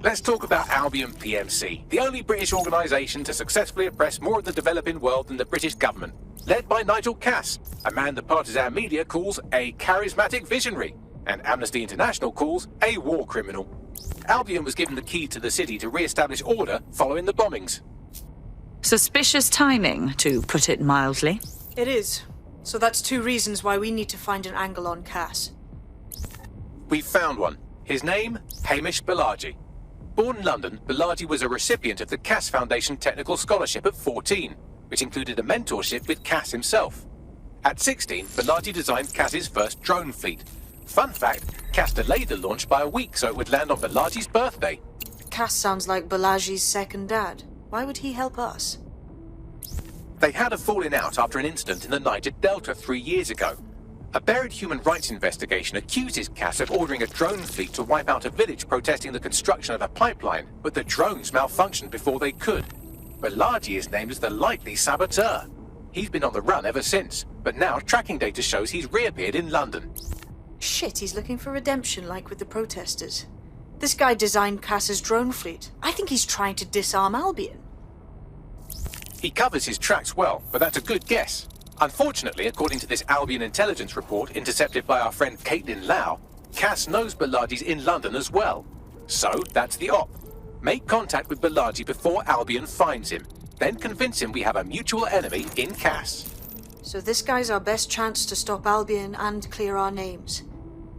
Let's talk about Albion PMC, the only British organisation to successfully oppress more of the developing world than the British government. Led by Nigel Cass, a man the partisan media calls a charismatic visionary, and Amnesty International calls a war criminal. Albion was given the key to the city to re-establish order following the bombings. Suspicious timing, to put it mildly. It is. So that's two reasons why we need to find an angle on Cass. We've found one. His name, Hamish Balaji. Born in London, Balaji was a recipient of the Cass Foundation Technical Scholarship at 14, which included a mentorship with Cass himself. At 16, Balaji designed Cass's first drone fleet. Fun fact, Cass delayed the launch by a week so it would land on Balaji's birthday. Cass sounds like Balaji's second dad. Why would he help us? They had a falling out after an incident in the Niger Delta 3 years ago. A buried human rights investigation accuses Cass of ordering a drone fleet to wipe out a village protesting the construction of a pipeline, but the drones malfunctioned before they could. Balaji is named as the likely saboteur. He's been on the run ever since, but now tracking data shows he's reappeared in London. Shit, he's looking for redemption like with the protesters. This guy designed Cass's drone fleet. I think he's trying to disarm Albion. He covers his tracks well, but that's a good guess. Unfortunately, according to this Albion intelligence report intercepted by our friend Caitlin Lau, Cass knows Balaji's in London as well. So, that's the op. Make contact with Balaji before Albion finds him. Then convince him we have a mutual enemy in Cass. So this guy's our best chance to stop Albion and clear our names.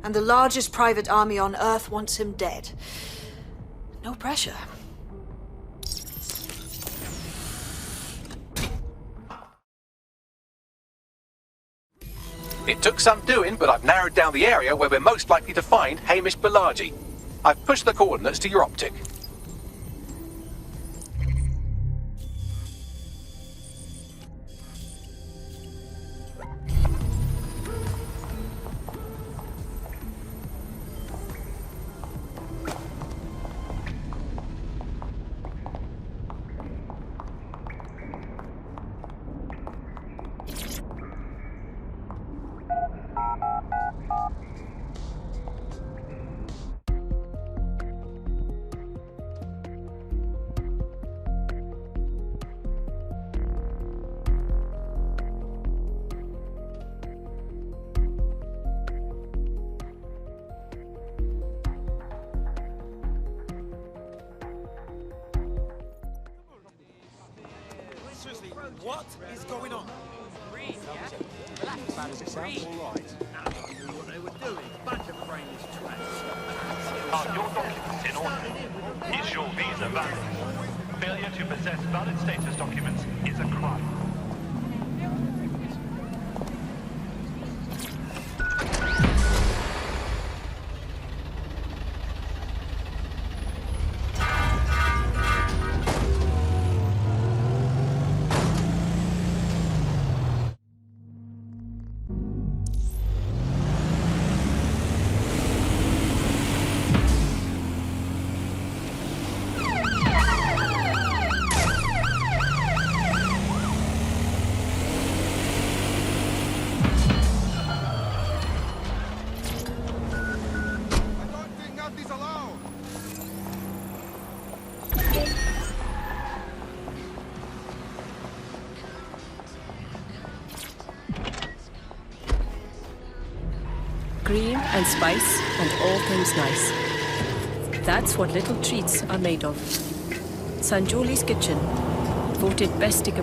And the largest private army on Earth wants him dead. No pressure. It took some doing, but I've narrowed down the area where we're most likely to find Hamish Balaji. I've pushed the coordinates to your optic. What is going on? Breathe, yeah? Relax. Does it sound all right? I knew what they were doing. Bunch of brainless twats. Are your documents in order? Is your visa valid? Failure to possess valid status documents is a crime. Cream and spice and all things nice. That's what little treats are made of. Sanjoli's Kitchen, voted best tikka.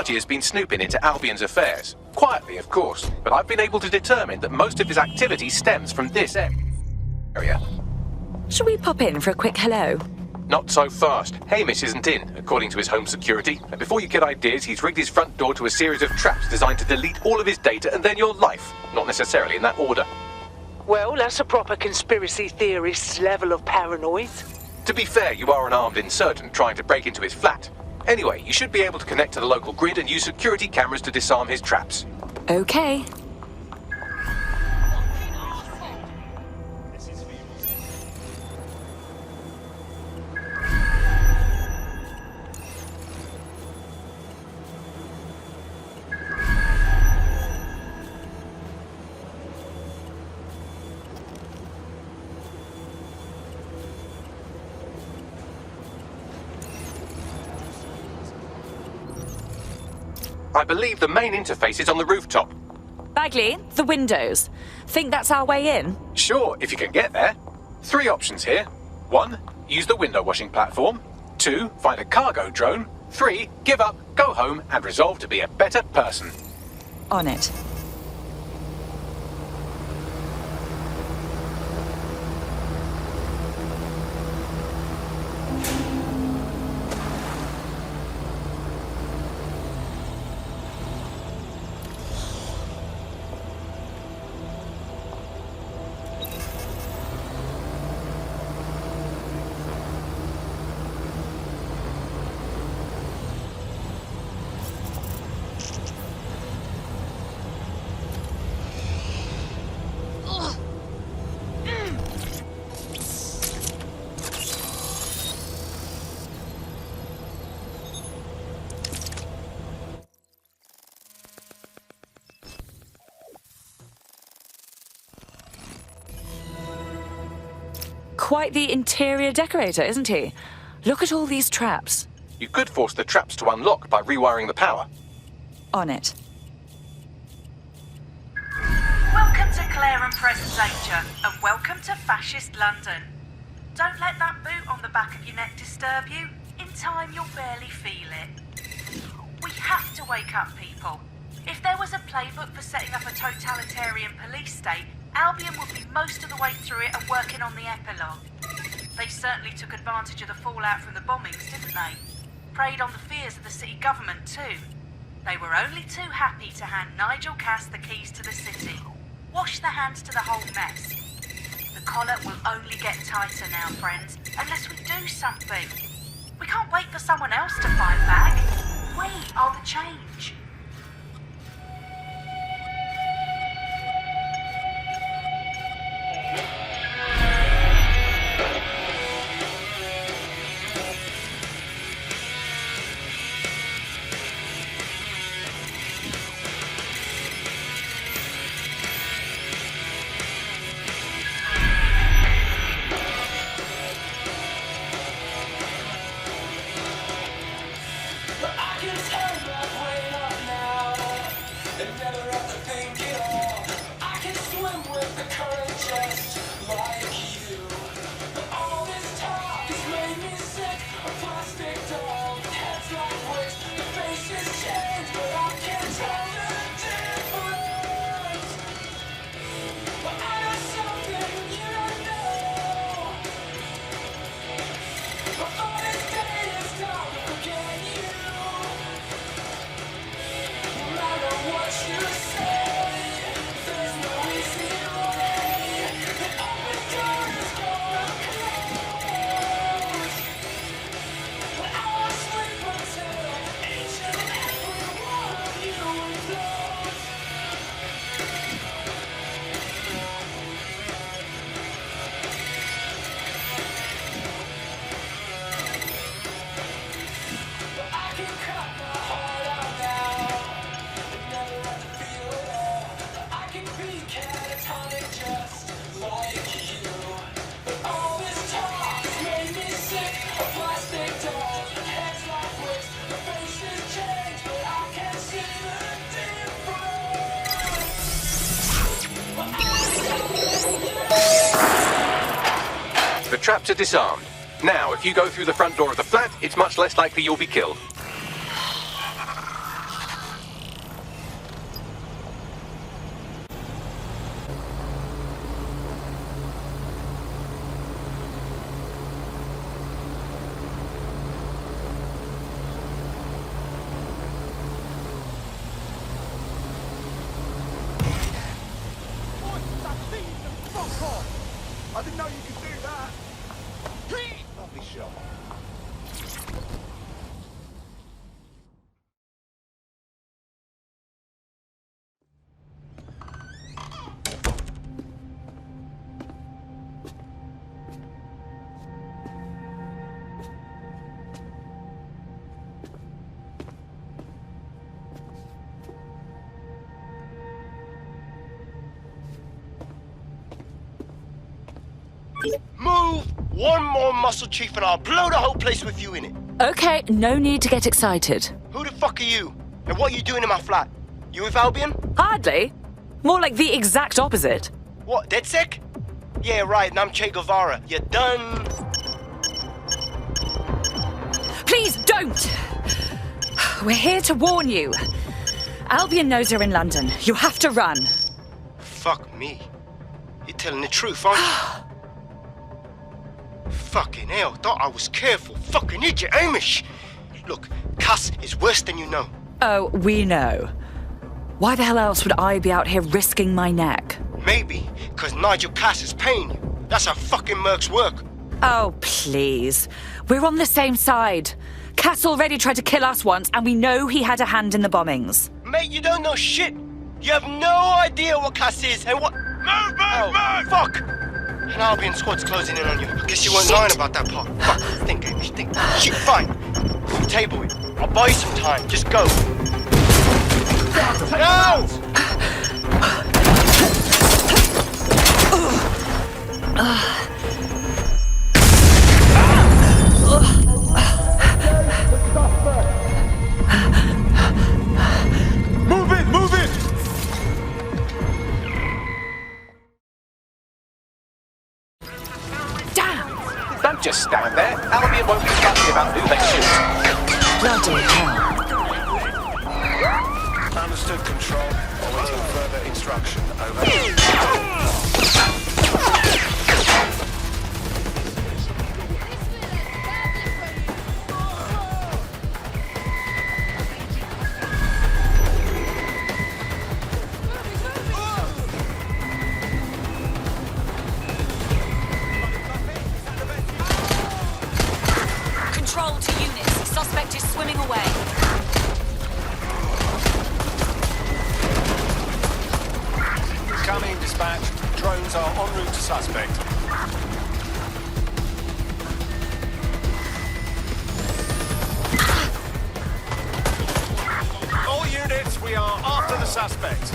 Archie has been snooping into Albion's affairs. Quietly, of course, but I've been able to determine that most of his activity stems from this area. Shall we pop in for a quick hello? Not so fast. Hamish isn't in, according to his home security. And before you get ideas, he's rigged his front door to a series of traps designed to delete all of his data and then your life. Not necessarily in that order. Well, that's a proper conspiracy theorist's level of paranoid. To be fair, you are an armed insurgent trying to break into his flat. Anyway, you should be able to connect to the local grid and use security cameras to disarm his traps. Okay. I believe the main interface is on the rooftop. Bagley, the windows. Think that's our way in? Sure, if you can get there. 3 options here. 1, use the window washing platform. 2, find a cargo drone. 3, give up, go home, and resolve to be a better person. On it. Quite the interior decorator, isn't he? Look at all these traps. You could force the traps to unlock by rewiring the power. On it. Welcome to Clare and Present Danger, and welcome to Fascist London. Don't let that boot on the back of your neck disturb you. In time, you'll barely feel it. We have to wake up people. If there was a playbook for setting up a totalitarian police state, Albion would be most of the way through it and working on the epilogue. They certainly took advantage of the fallout from the bombings, didn't they? Preyed on the fears of the city government too. They were only too happy to hand Nigel Cass the keys to the city. Wash their hands to the whole mess. The collar will only get tighter now, friends, unless we do something. We can't wait for someone else to fight back. We are the change. The traps are disarmed. Now, if you go through the front door of the flat, it's much less likely you'll be killed. even know you can do that. Lovely shot. Move one more muscle, Chief, and I'll blow the whole place with you in it. Okay, no need to get excited. Who the fuck are you? And what are you doing in my flat? You with Albion? Hardly. More like the exact opposite. What, DedSec? Yeah, right, and I'm Che Guevara. You done? Please don't! We're here to warn you. Albion knows you're in London. You have to run. Fuck me. You're telling the truth, aren't you? Fucking hell, thought I was careful. Fucking idiot, Amish! Look, Cass is worse than you know. Oh, we know. Why the hell else would I be out here risking my neck? Maybe, because Nigel Cass is paying you. That's how fucking mercs work. Oh, please. We're on the same side. Cass already tried to kill us once, and we know he had a hand in the bombings. Mate, you don't know shit. You have no idea what Cass is and what... Move! Fuck! An Albion squad's closing in on you. I guess you weren't lying about that part. Fuck, think, Amish, think. Shit, fine. We'll table it. I'll buy you some time. Just go. No! Move it! Damn! Don't just stand there. Albion won't be fussy about who they shoot. Bloody hell. Understood, Control. Awaiting further instruction. Over. Control to units. Suspect is swimming away. Coming, dispatch. Drones are en route to suspect. All units, we are after the suspect.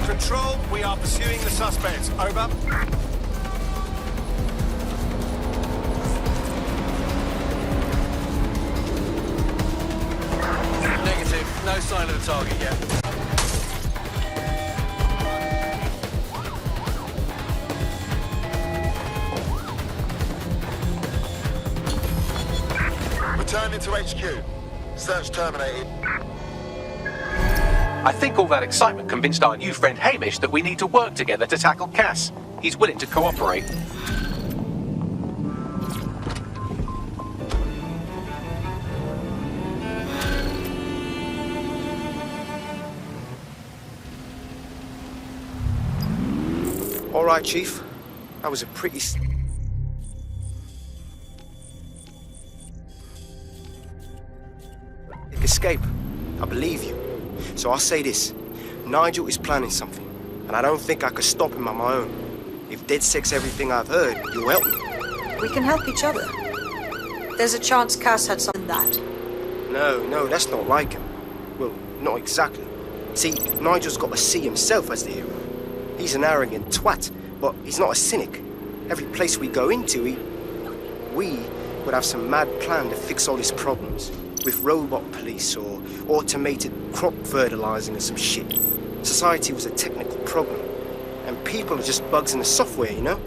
Control, we are pursuing the suspects. Over. Negative. No sign of the target yet. Returning to HQ. Search terminated. I think all that excitement convinced our new friend Hamish that we need to work together to tackle Cass. He's willing to cooperate. All right, Chief. That was a pretty... escape. I believe you. So I'll say this. Nigel is planning something, and I don't think I could stop him on my own. If DedSec's everything I've heard, you'll help me. We can help each other. There's a chance Cass had something that. No, that's not like him. Well, not exactly. See, Nigel's got to see himself as the hero. He's an arrogant twat, but he's not a cynic. Every place we go into, we would have some mad plan to fix all his problems, with robot police or automated crop fertilizing or some shit. Society was a technical problem, and people are just bugs in the software, you know?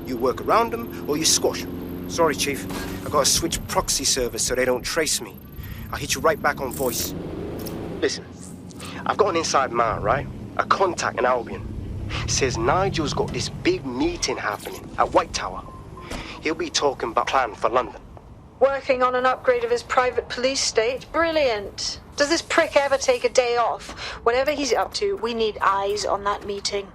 You work around them or you squash them. Sorry, Chief. I gotta switch proxy servers so they don't trace me. I'll hit you right back on voice. Listen, I've got an inside man, right? A contact in Albion. Says Nigel's got this big meeting happening at White Tower. He'll be talking about plan for London. Working on an upgrade of his private police state? Brilliant. Does this prick ever take a day off? Whatever he's up to, we need eyes on that meeting.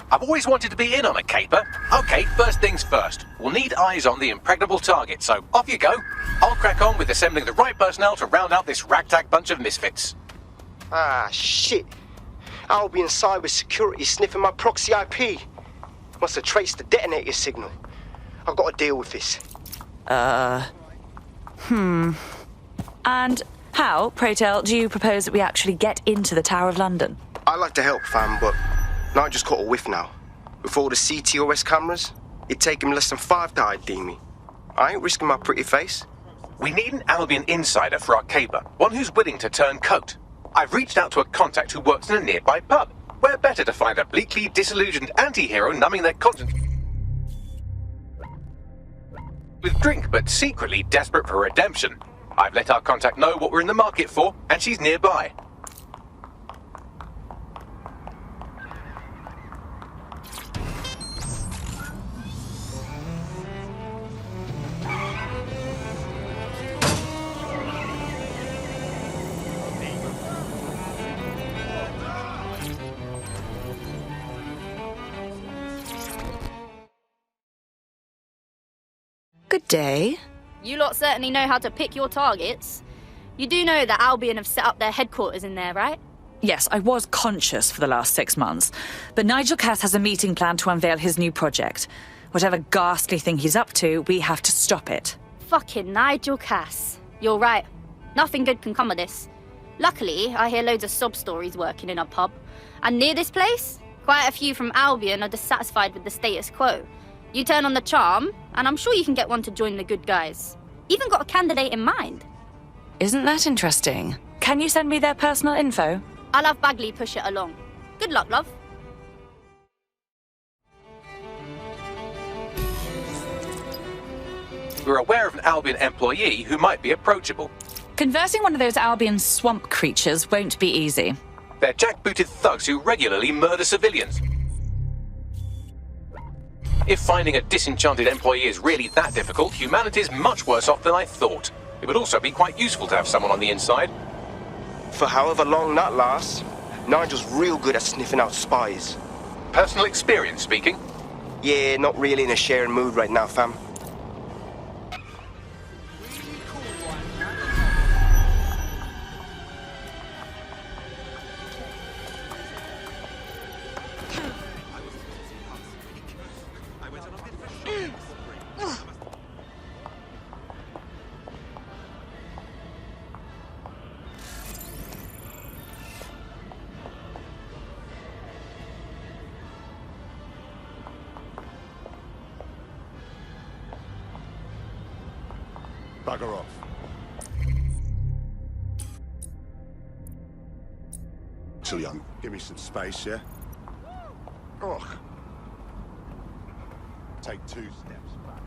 I've always wanted to be in on a caper. Okay, first things first. We'll need eyes on the impregnable target, so off you go. I'll crack on with assembling the right personnel to round out this ragtag bunch of misfits. Ah, shit. Albion cybersecurity sniffing my proxy IP. Must have traced the detonator signal. I've got to deal with this. And how, pray tell, do you propose that we actually get into the Tower of London? I like to help, fam, but Nigel's caught a whiff now. With all the CTOS cameras, it'd take him less than 5 to ID me. I ain't risking my pretty face. We need an Albion insider for our caper, one who's willing to turn coat. I've reached out to a contact who works in a nearby pub. Where better to find a bleakly disillusioned anti-hero numbing their conscience with drink, but secretly desperate for redemption. I've let our contact know what we're in the market for, and she's nearby. Good day. You lot certainly know how to pick your targets. You do know that Albion have set up their headquarters in there, right? Yes, I was conscious for the last 6 months, but Nigel Cass has a meeting planned to unveil his new project. Whatever ghastly thing he's up to, we have to stop it. Fucking Nigel Cass. You're right. Nothing good can come of this. Luckily, I hear loads of sob stories working in a pub. And near this place, quite a few from Albion are dissatisfied with the status quo. You turn on the charm, and I'm sure you can get one to join the good guys. Even got a candidate in mind. Isn't that interesting? Can you send me their personal info? I'll have Bagley push it along. Good luck, love. We're aware of an Albion employee who might be approachable. Converting one of those Albion swamp creatures won't be easy. They're jackbooted thugs who regularly murder civilians. If finding a disenchanted employee is really that difficult, humanity's much worse off than I thought. It would also be quite useful to have someone on the inside. For however long that lasts, Nigel's real good at sniffing out spies. Personal experience speaking? Yeah, not really in a sharing mood right now, fam. Bugger off. Too young. Give me some space, yeah? Ugh. Take 2 steps back.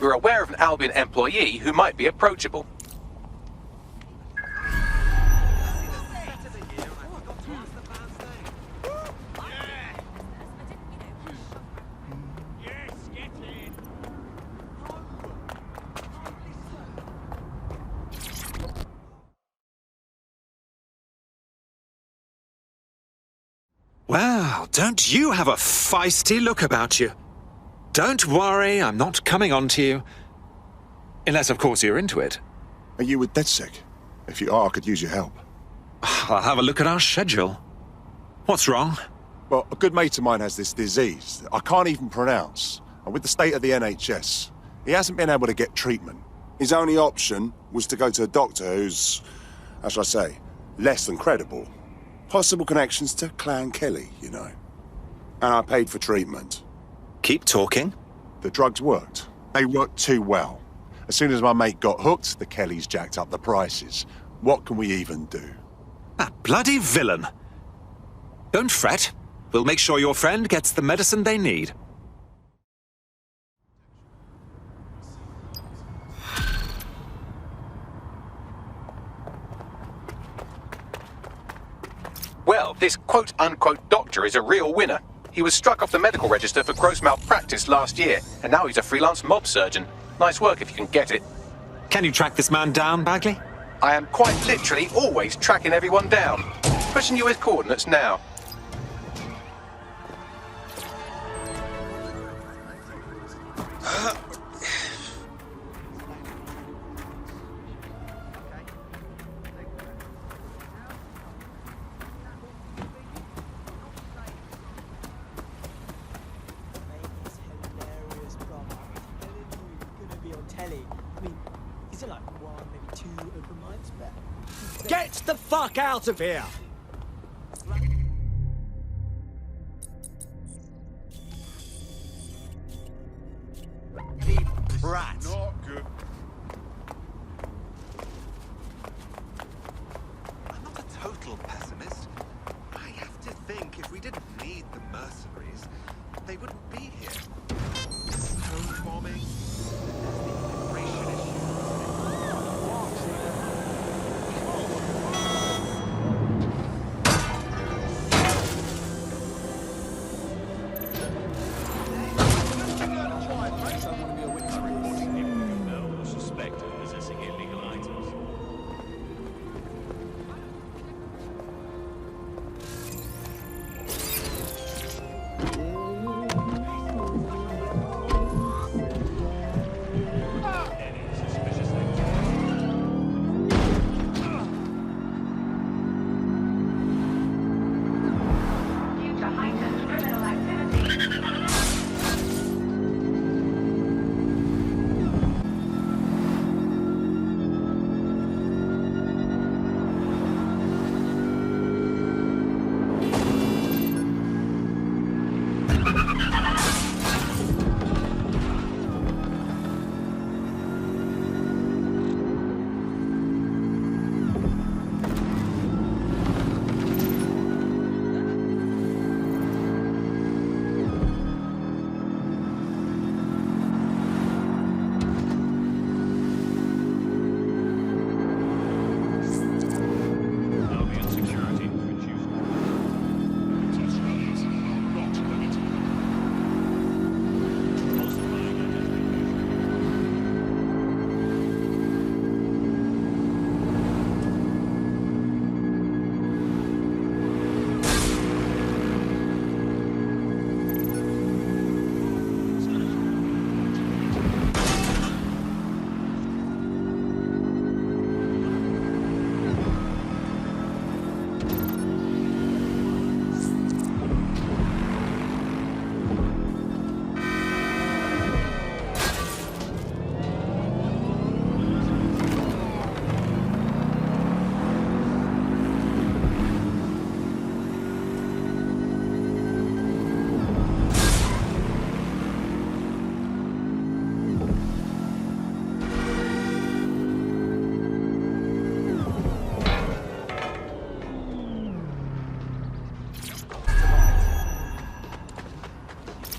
We're aware of an Albion employee who might be approachable. Well, don't you have a feisty look about you? Don't worry, I'm not coming on to you. Unless, of course, you're into it. Are you with DeadSec? If you are, I could use your help. I'll have a look at our schedule. What's wrong? Well, a good mate of mine has this disease that I can't even pronounce. And with the state of the NHS, he hasn't been able to get treatment. His only option was to go to a doctor who's, how shall I say, less than credible. Possible connections to Clan Kelly, you know. And I paid for treatment. Keep talking. The drugs worked. They worked too well. As soon as my mate got hooked, the Kellys jacked up the prices. What can we even do? That bloody villain. Don't fret. We'll make sure your friend gets the medicine they need. Well, this quote-unquote doctor is a real winner. He was struck off the medical register for gross malpractice last year, and now he's a freelance mob surgeon. Nice work if you can get it. Can you track this man down, Bagley? I am quite literally always tracking everyone down. Pushing you his coordinates now. Get the fuck out of here! Brat. Not good. I'm not a total pessimist. I have to think if we didn't need the mercenaries, they wouldn't be here. Home bombing, the immigration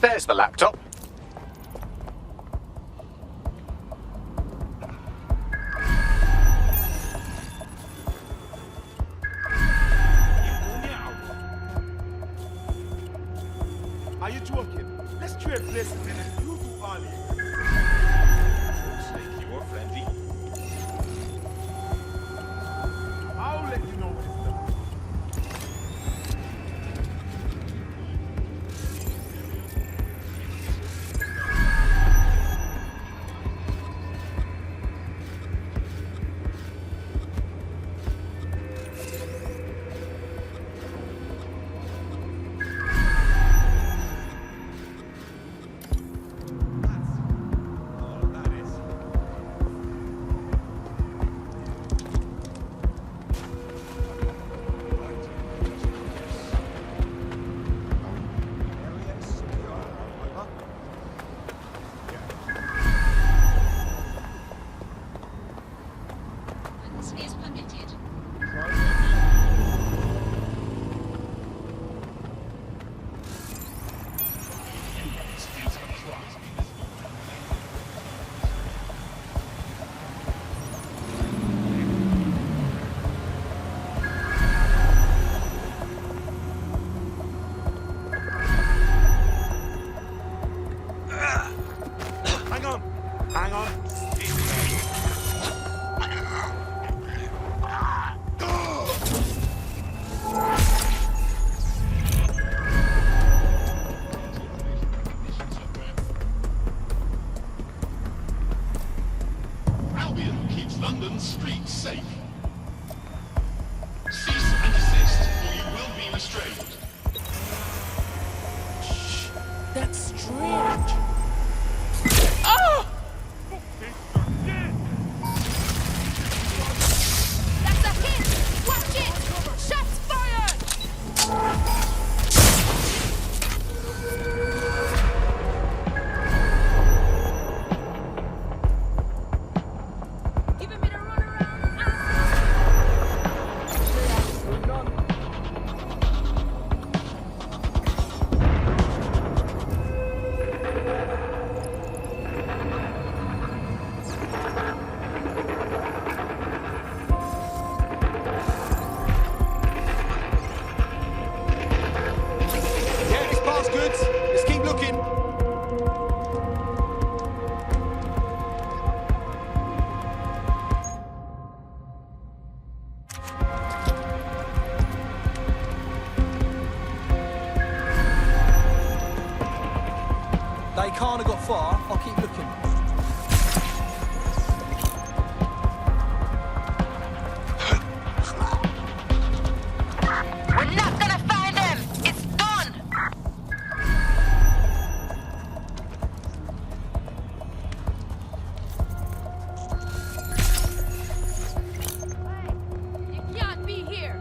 There's the laptop. Are you joking? Let's try a place and then you do all it. Looks like you're friendly. I'll let you know when it's done. London streets safe. Cease and desist, or you will be restrained. That's strange. Oh! That's a hit! Watch it! Shots fired! They can't have got far. I'll keep looking. We're not gonna find them! It's done! You can't be here!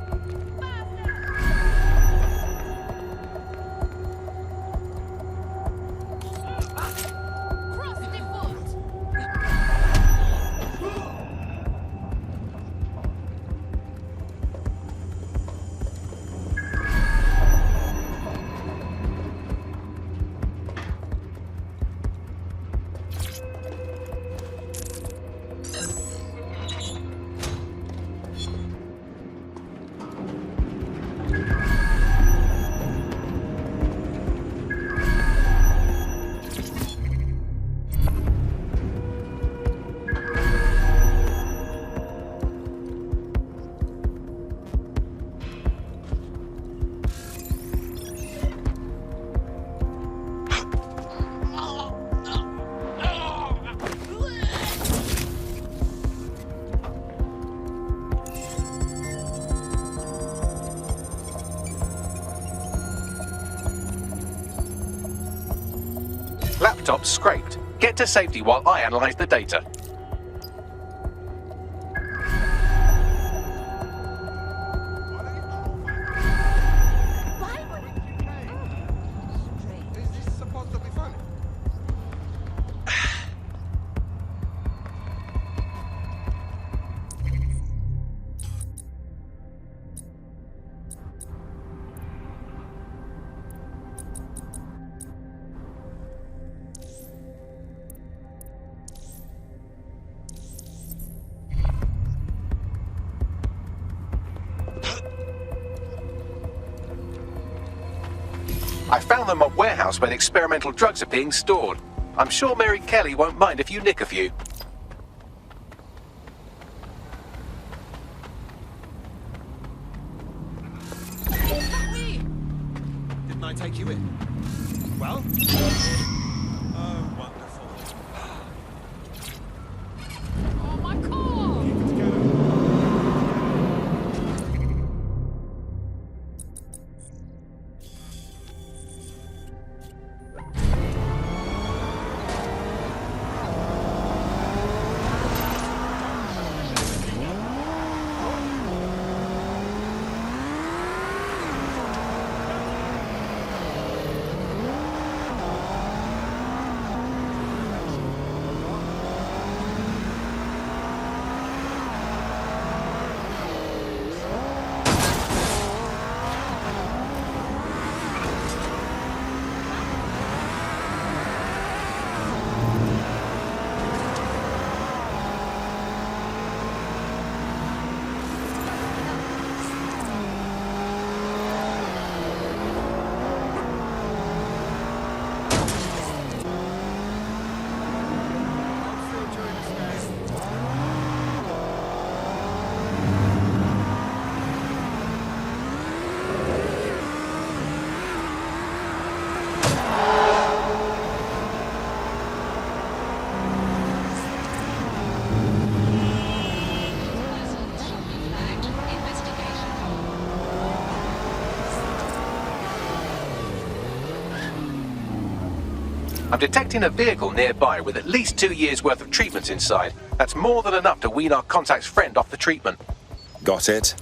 Laptop scraped. Get to safety while I analyze the data. Is this supposed to be funny? I found them at a warehouse where experimental drugs are being stored. I'm sure Mary Kelly won't mind if you nick a few. Didn't I take you in? Well? Oh, wonderful. Oh, my car! I'm detecting a vehicle nearby with at least 2 years' worth of treatments inside. That's more than enough to wean our contact's friend off the treatment. Got it.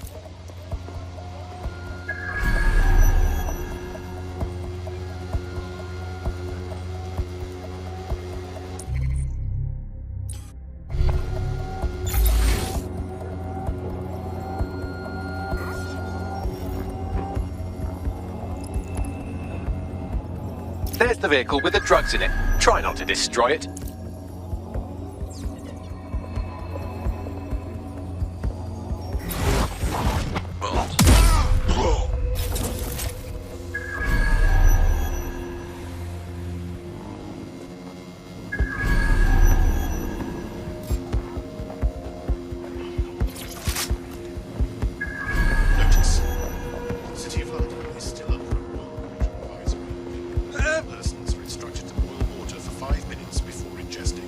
There's the vehicle with the drugs in it. Try not to destroy it. Notice. City of London is still under a warrant advisory. Persons are instructed to boil water for 5 minutes before ingesting.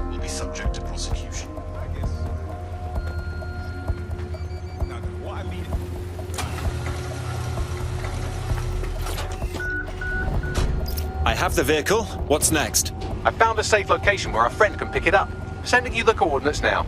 Will be subject to prosecution. I have the vehicle. What's next? I found a safe location where our friend can pick it up. Sending you the coordinates now.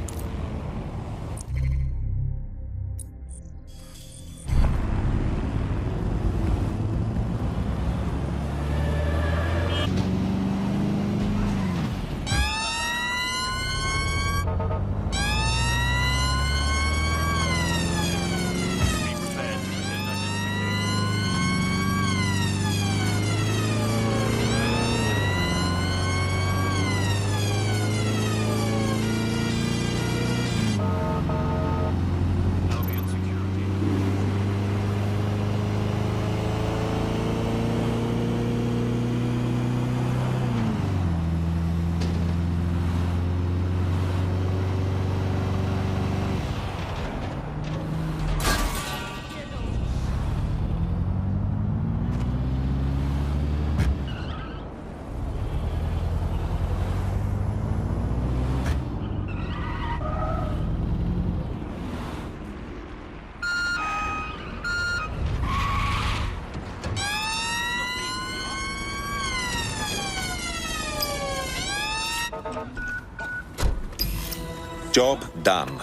Job done.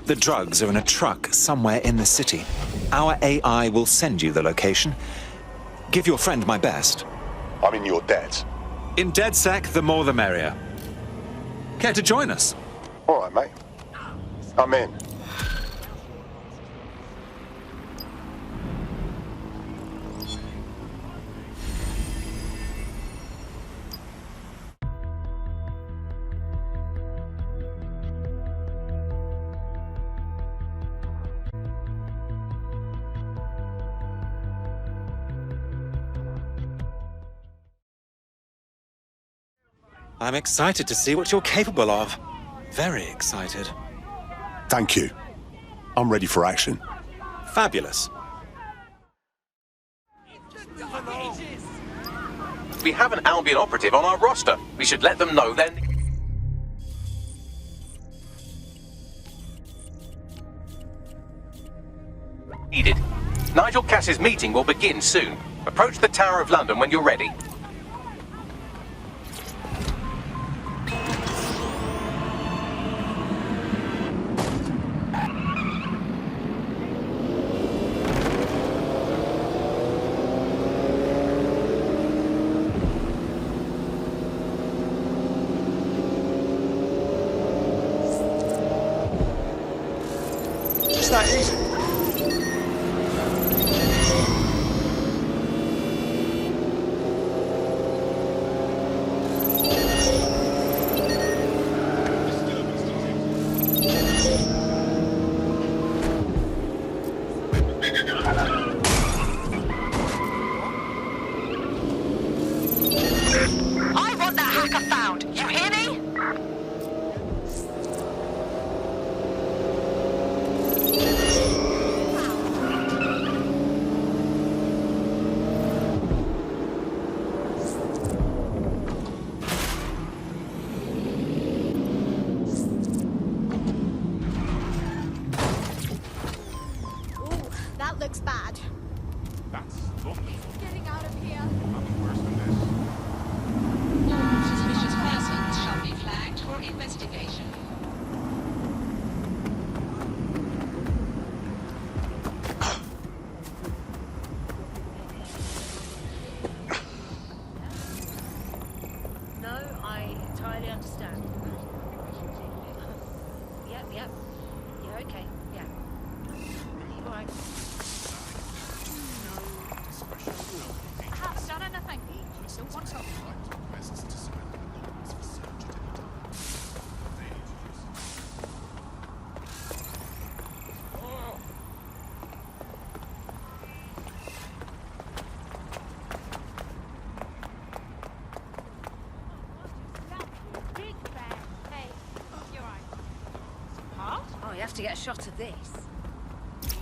The drugs are in a truck somewhere in the city. Our AI will send you the location. Give your friend my best. I'm in your debt. In DedSec, the more the merrier. Care to join us? All right, mate. I'm in. I'm excited to see what you're capable of. Very excited. Thank you. I'm ready for action. Fabulous. We have an Albion operative on our roster. We should let them know then. Needed. Nigel Nigel Cass's meeting will begin soon. Approach the Tower of London when you're ready. Just that easy. I want that hacker found. You hear me? Ooh, that looks bad. That's lovely. Getting out of here. Nothing worse than this. All suspicious persons shall be flagged for investigation. No, I entirely understand. Yep. Yeah, okay. Yeah. All right. I haven't done anything. Still want something. Requests to surrender the bonds for search at any time. They introduce Big bear. Hey, you're right. Huh? Oh, you have to get a shot of this.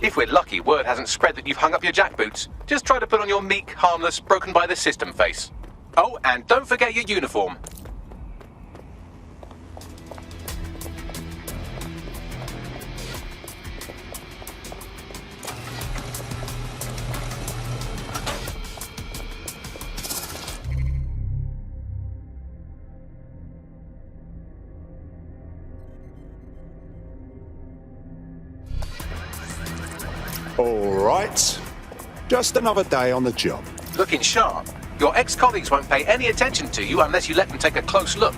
If we're lucky, word hasn't spread that you've hung up your jackboots. Just try to put on your meek, harmless, broken by the system face. Oh, and don't forget your uniform. All right. Just another day on the job. Looking sharp. Your ex-colleagues won't pay any attention to you unless you let them take a close look.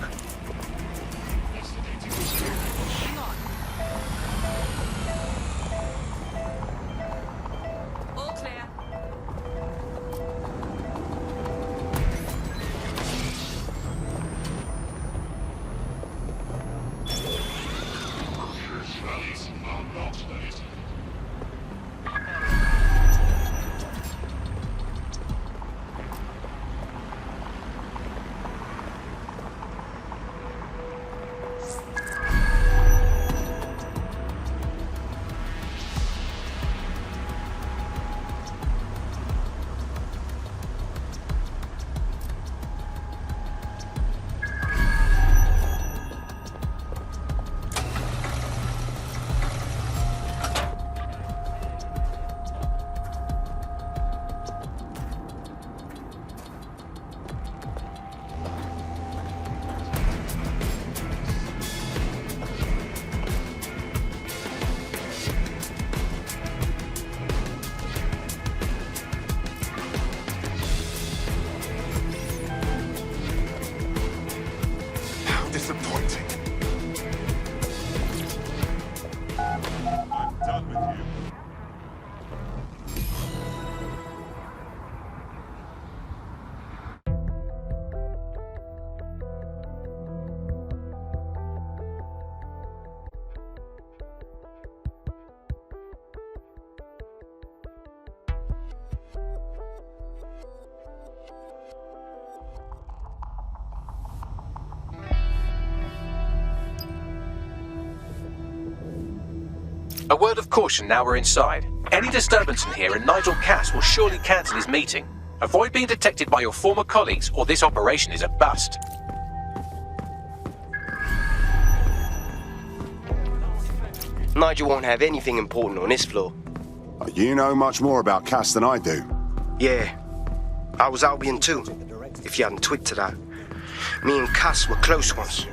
All clear. disappointing. I'm done with you. A word of caution now we're inside. Any disturbance in here and Nigel Cass will surely cancel his meeting. Avoid being detected by your former colleagues or this operation is a bust. Nigel won't have anything important on this floor. You know much more about Cass than I do. Yeah, I was Albion too, if you hadn't twigged to that. Me and Cass were close once.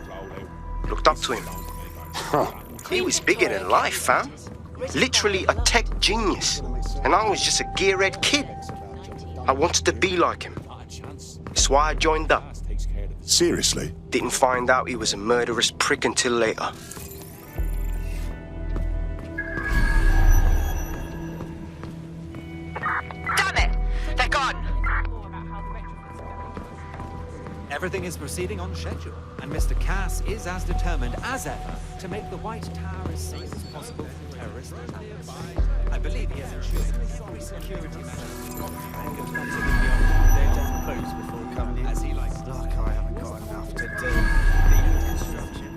Looked up to him. He was bigger than life, fam. Literally a tech genius. And I was just a gearhead kid. I wanted to be like him. That's why I joined up. Seriously? Didn't find out he was a murderous prick until later. Damn it! They're gone! Everything is proceeding on schedule, and Mr. Cass is as determined as ever to make the White Tower as safe as possible from terrorist attacks. I believe he has ensured every security measure. Boots before coming in. As he likes. Like I haven't got enough to do. The construction.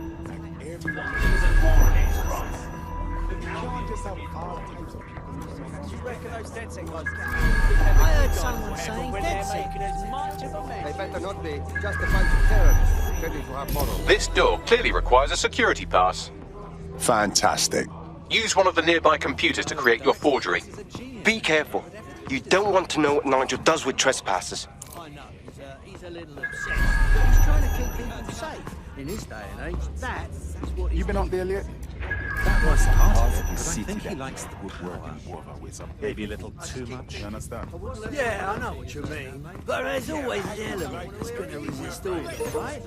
You reckon those DedSec guys? I heard someone saying DedSec as much of a mess. They better not be. Just a bunch of terrorists ready to have morals. This door clearly requires a security pass. Fantastic. Use one of the nearby computers to create your forgery. Be careful. You don't want to know what Nigel does with trespassers. I know, he's a little obsessed, but he's trying to keep people safe. In this day and age, that is what You been up there yet? That was part of it, but I think he likes the woodworking. Maybe a little too much. You understand? Yeah, I know what you mean. But there's always an element that's going to resist all of it, right?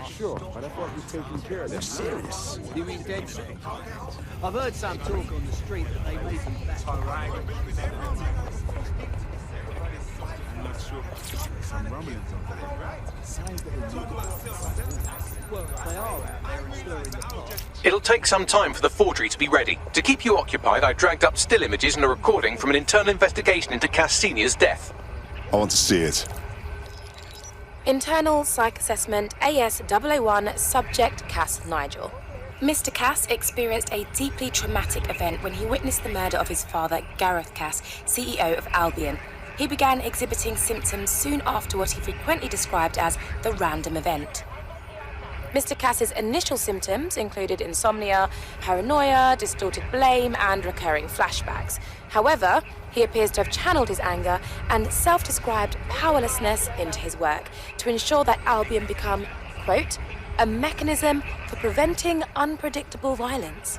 Sure, but I thought we'd taken care of this. Serious? You mean DedSec? I've heard some talk on the street that they may be back. I'm not sure. Some rumblings on there. Signs that they moved. Well, they are out there and stirring the pot. It'll take some time for the forgery to be ready. To keep you occupied, I dragged up still images and a recording from an internal investigation into Cass Sr.'s death. I want to see it. Internal Psych Assessment AS001 Subject Cass Nigel. Mr. Cass experienced a deeply traumatic event when he witnessed the murder of his father, Gareth Cass, CEO of Albion. He began exhibiting symptoms soon after what he frequently described as the random event. Mr. Cass's initial symptoms included insomnia, paranoia, distorted blame, and recurring flashbacks. However, he appears to have channeled his anger and self-described powerlessness into his work to ensure that Albion become, quote, a mechanism for preventing unpredictable violence.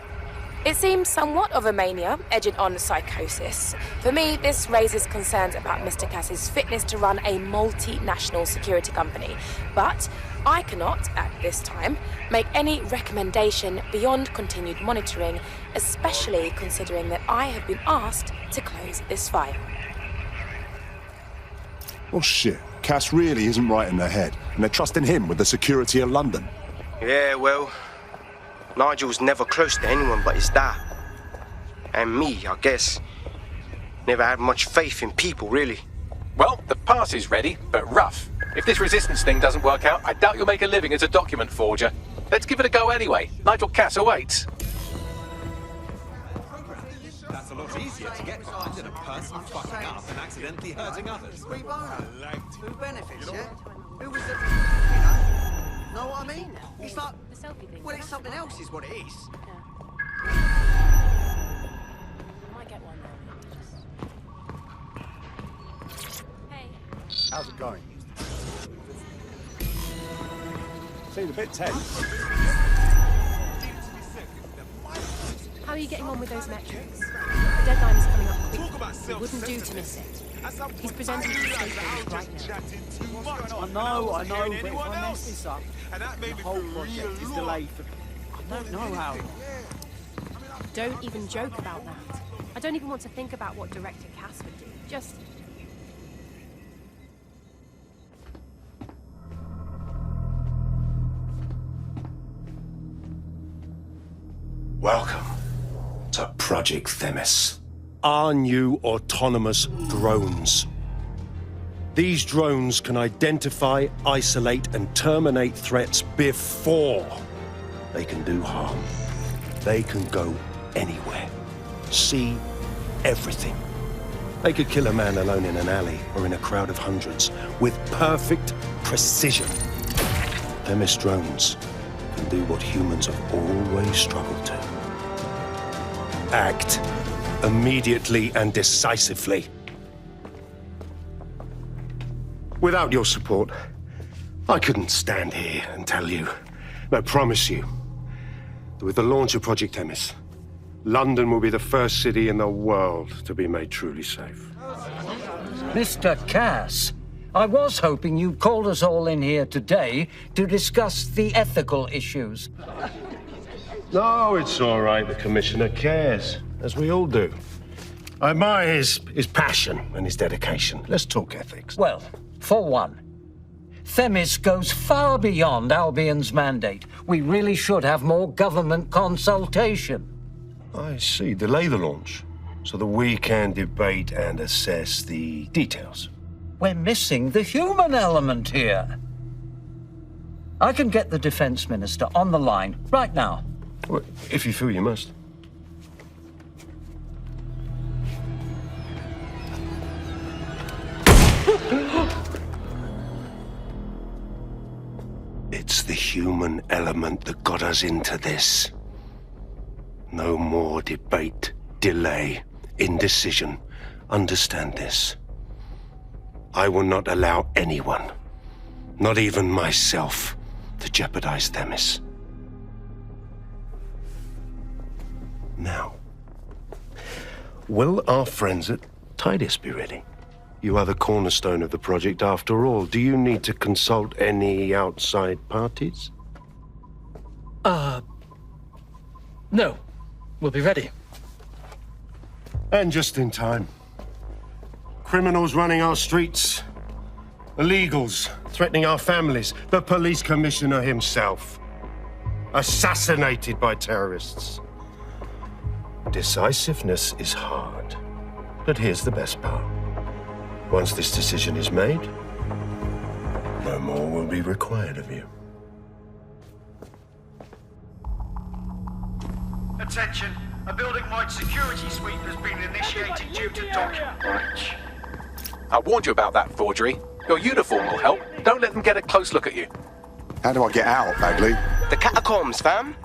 It seems somewhat of a mania, edging on psychosis. For me, this raises concerns about Mr. Cass's fitness to run a multinational security company. But I cannot, at this time, make any recommendation beyond continued monitoring, especially considering that I have been asked to close this file. Well, shit. Cass really isn't right in their head, and they're trusting him with the security of London. Yeah, well, Nigel's never close to anyone but his dad. And me, I guess. Never had much faith in people, really. Well, the pass is ready, but rough. If this resistance thing doesn't work out, I doubt you'll make a living as a document forger. Let's give it a go anyway. Nigel Cass awaits. That's a lot easier to get behind than a person fucking up and accidentally hurting others. Who benefits, yeah? Who was the... Know what I mean? It's like... Well, it's something else is what it is. How's it going? Seemed a bit tense. How are you getting on with those metrics? The deadline is coming up quickly. It wouldn't do to miss it. He's presenting to the stakeholders right now. I know, but if I mess this up, the whole project is delayed for... I don't know how long. Don't even joke about that. I don't even want to think about what Director Cass would do. Just... Welcome to Project Themis. Our new autonomous drones. These drones can identify, isolate, and terminate threats before they can do harm. They can go anywhere, see everything. They could kill a man alone in an alley or in a crowd of hundreds with perfect precision. Themis drones can do what humans have always struggled to. Act immediately and decisively. Without your support, I couldn't stand here and tell you, I promise you, that with the launch of Project Themis, London will be the first city in the world to be made truly safe. Mr. Cass, I was hoping you'd called us all in here today to discuss the ethical issues. No, it's all right. The Commissioner cares, as we all do. I admire his passion and his dedication. Let's talk ethics. Well, for one, Themis goes far beyond Albion's mandate. We really should have more government consultation. I see. Delay the launch so that we can debate and assess the details. We're missing the human element here. I can get the Defense Minister on the line right now. Well, if you feel you must. It's the human element that got us into this. No more debate, delay, indecision. Understand this. I will not allow anyone, not even myself, to jeopardize Themis. Now, will our friends at Tidus be ready? You are the cornerstone of the project after all. Do you need to consult any outside parties? No. We'll be ready. And just in time. Criminals running our streets. Illegals threatening our families. The police commissioner himself. Assassinated by terrorists. Decisiveness is hard. But here's the best part. Once this decision is made, no more will be required of you. Attention, a building-wide security sweep has been initiated due to document breach. I warned you about that forgery. Your uniform will help. Don't let them get a close look at you. How do I get out, Bagley? The catacombs, fam.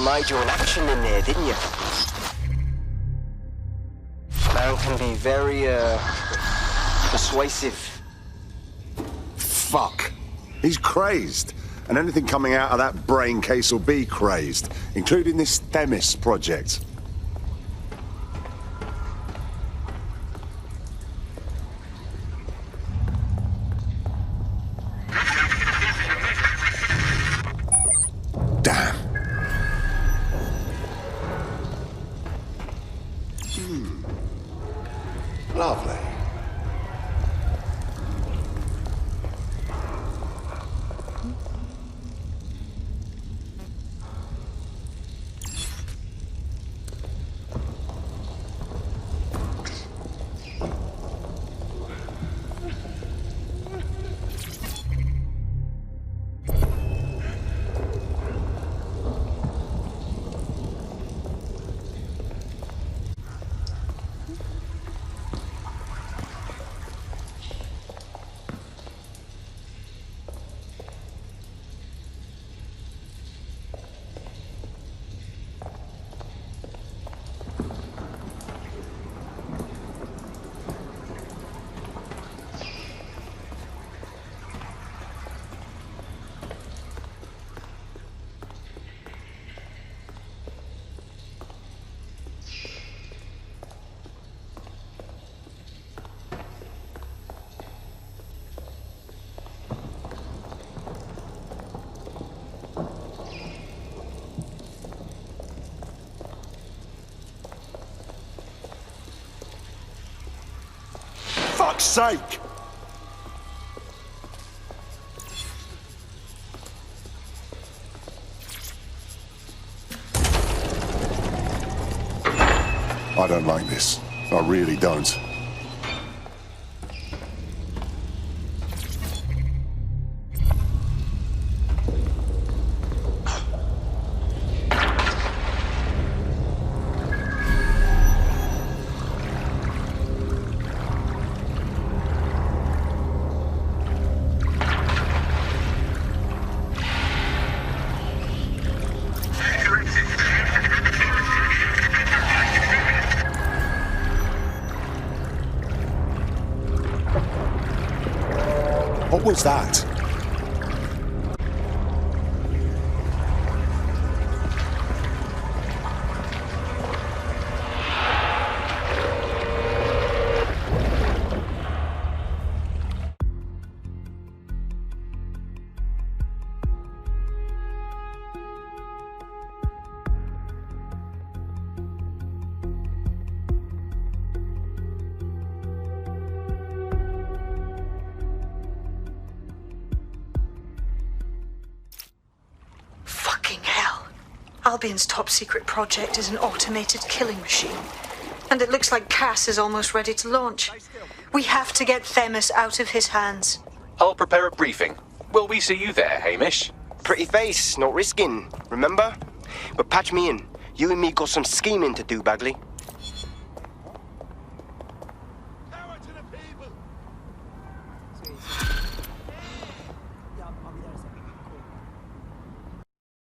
Nigel in action in there, didn't you? Man can be very, persuasive. Fuck. He's crazed. And anything coming out of that brain case will be crazed, including this Themis project. Damn. Lovely. Fuck's sake! I don't like this. I really don't. What was that? Albion's top-secret project is an automated killing machine. And it looks like Cass is almost ready to launch. We have to get Themis out of his hands. I'll prepare a briefing. Will we see you there, Hamish? Pretty face, not risking, remember? But patch me in. You and me got some scheming to do, Bagley.